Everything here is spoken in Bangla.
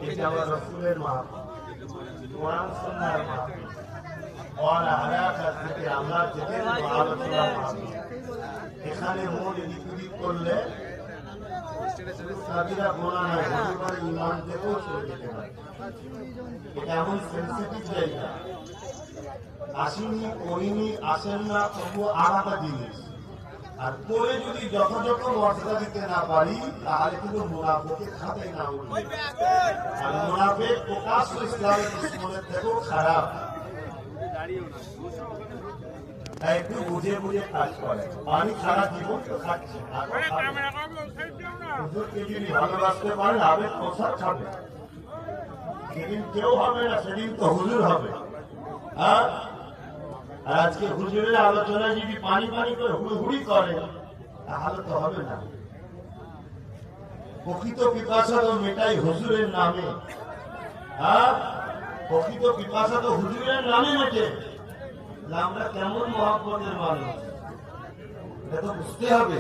এটা আমার রাসূলের মাহফিল, কোরআন সুন্নাহর মাহফিল, ওয়ালা হায়াত থেকে আল্লাহ যেতে আলোচনার মাহফিল। এখানে মন এদিক ওদিক করলে সাবিরা গোনা নয়, হতে পারে ইমান থেকেও চলে যেতে পারে। এটা এমন সেন্সিটিভ জায়গা, আসেনি করিনি আসেন না তবুও আলাদা জিনিস। আর করে যদি যথাযথ মর্যাদা দিতে না পারি তাহলে কিন্তু মুনাফিকের খাতায় না উঠবে। আর মুনাফিক প্রকাশ্য ইসলামের দুশমনের থেকেও খারাপ। তাই একটু বুঝে বুঝে কাজ করে। পানি সারা জীবন তো খাচ্ছে, হুজুরকে যদি ভালোবাসতে পারে আবেগ প্রসাদ খাবে। যেদিন কেউ হবে না সেদিন তো হুজুর হবে। আর আজকে হুজুরের আলোচনায় যদি পানি পানি করে হুড়ি করে তাহলে তো হবে না। প্রকৃত পিপাসা তো মেটাই হুজুরের নামে। প্রকৃত পিপাসা তো হুজুরের নামে মেটে। আমরা কেমন মহব্বতের মানুষ এটা তো বুঝতে হবে।